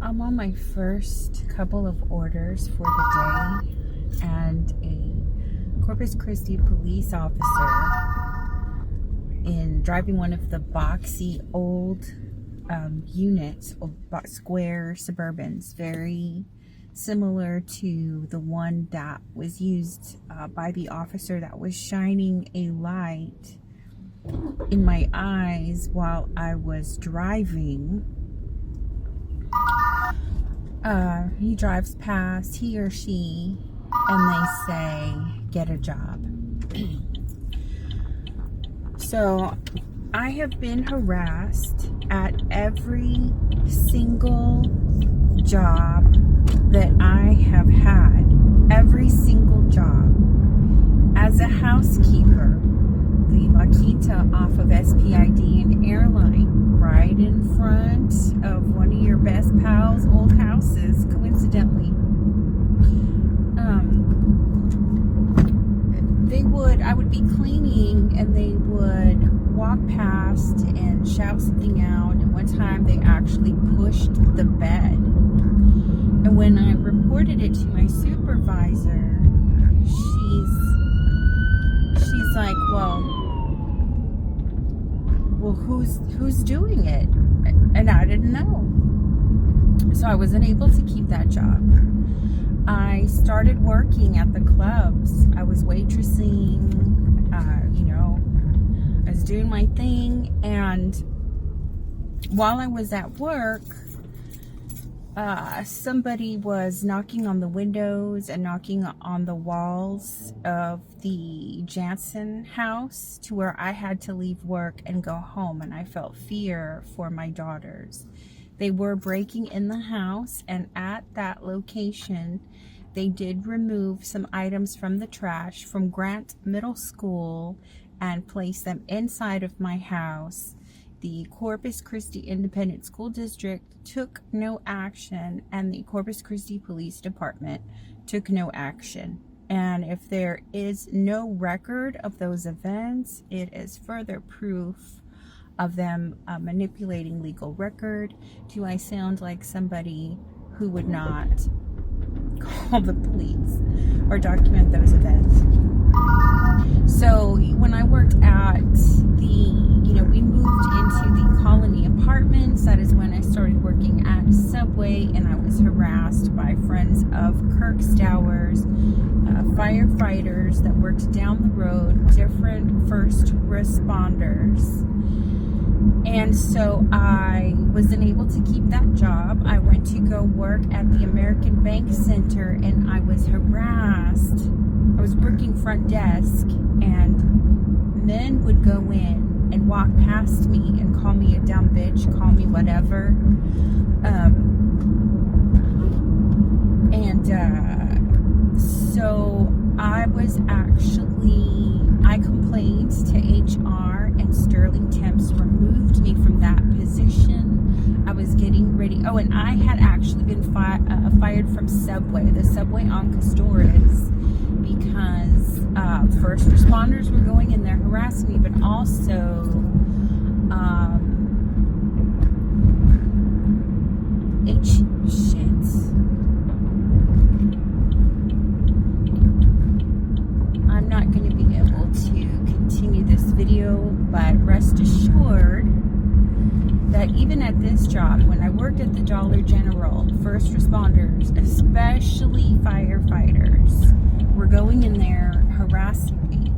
I'm on my first couple of orders for the day, and a Corpus Christi police officer in driving one of the boxy old units, square Suburbans, very similar to the one that was used by the officer that was shining a light in my eyes while I was driving. He drives past, he or she, and they say, get a job. So I have been harassed at every single job that I have had. Every single job. As a housekeeper, the La Quinta off of SPID and Airline, right in front of one of your best pals' old houses, coincidentally. I would be cleaning and they would walk past and shout something out, and one time they actually pushed the bed. And when I reported it to my supervisor, she's like, well, who's doing it? And I didn't know. So I wasn't able to keep that job. I started working at the clubs. I was waitressing, I was doing my thing. And while I was at work, somebody was knocking on the windows and knocking on the walls of the Jansen house to where I had to leave work and go home, and I felt fear for my daughters. They were breaking in the house, and at that location, they did remove some items from the trash from Grant Middle School and place them inside of my house. The Corpus Christi Independent School District took no action, and the Corpus Christi Police Department took no action. And if there is no record of those events, it is further proof of them manipulating legal record. Do I sound like somebody who would not call the police or document those events? So when I worked at we moved into the Colony Apartments. That is when I started working at Subway, and I was harassed by friends of Kirk Stowers, firefighters that worked down the road, different first responders. And so I wasn't able to keep that job. I went to go work at the American Bank Center, and I was harassed. I was working front desk, and men would go in and walk past me and call me a dumb bitch, call me whatever. So I complained to HR, and Sterling Temps removed me from that position. I was getting ready. Oh, and I had actually been fired from Subway, the Subway on Castores, because first responders were going in there harassing me, but also I'm not going to be able to continue this video, but rest assured that even at this job, when I worked at the Dollar General, first responders, especially firefighters, were going in there harassing me.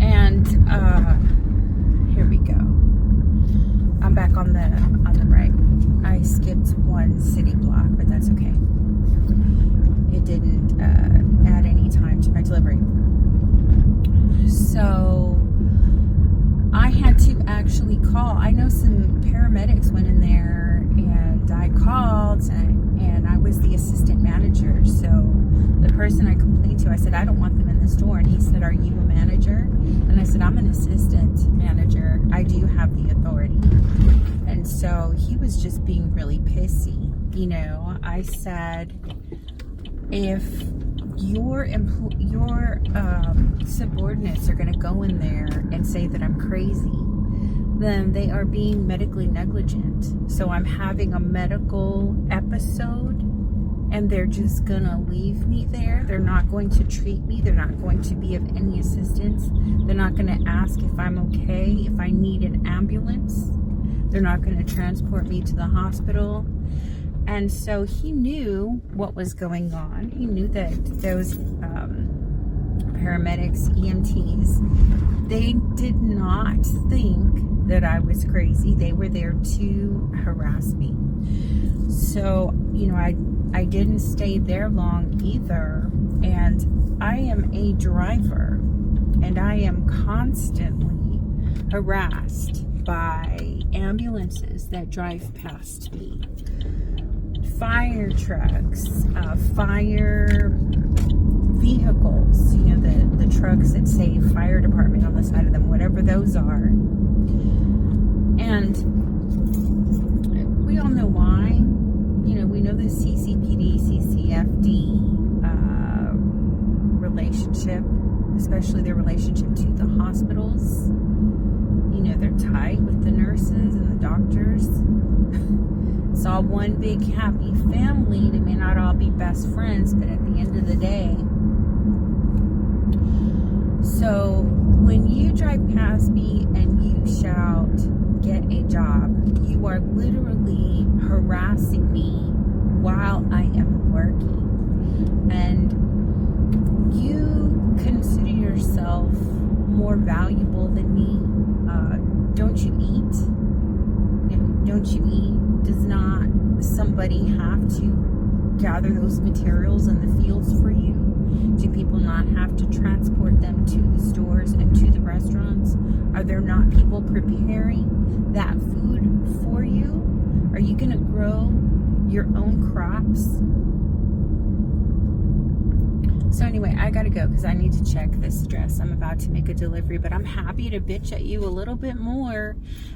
And here we go. I'm back on the right. I skipped one city block, but that's okay. It didn't add any time to my delivery. So I had to actually call. I know some paramedics went in there, and I called, and I was the assistant manager. So the person I complained to, I said, I don't want them in the store. And he said, are you a manager? And I said, I'm an assistant manager. I do have the authority. And so he was just being really pissy. I said, if your subordinates are going to go in there and say that I'm crazy, then they are being medically negligent. So I'm having a medical episode and they're just gonna leave me there. They're not going to treat me. They're not going to be of any assistance. They're not gonna ask if I'm okay, if I need an ambulance. They're not gonna transport me to the hospital. And so he knew what was going on. He knew that those paramedics, EMTs, they did not think that I was crazy. They were there to harass me. So, you know, I didn't stay there long either. And I am a driver, and I am constantly harassed by ambulances that drive past me, fire trucks, fire vehicles, you know, the trucks that say fire department on the side of them, whatever those are. And we all know why. You know, we know the CCPD, CCFD relationship, especially their relationship to the hospitals. You know, they're tight with the nurses and the doctors. It's all one big happy family. They may not all be best friends, but at the end of the day. So when you drive past me and you shout, "Get a job," you are literally harassing me while I am working. And you consider yourself more valuable than me. Don't you eat? Don't you eat? Does not somebody have to gather those materials in the fields for you? Do people not have to transport them to the stores and to the restaurants? Are there not people preparing that food for you? Are you going to grow your own crops? So anyway, I gotta go because I need to check this address. I'm about to make a delivery, but I'm happy to bitch at you a little bit more.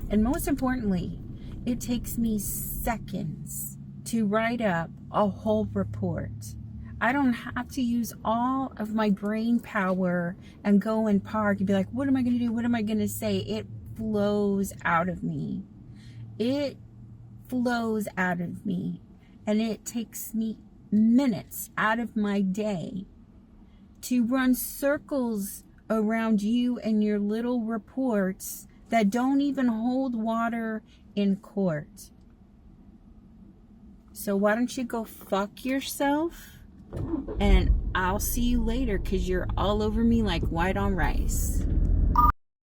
And most importantly, it takes me seconds to write up a whole report. I don't have to use all of my brain power and go and park and be like, what am I going to do? What am I going to say? It flows out of me. It flows out of me. And it takes me minutes out of my day to run circles around you and your little reports that don't even hold water in court. So why don't you go fuck yourself? And I'll see you later because you're all over me like white on rice.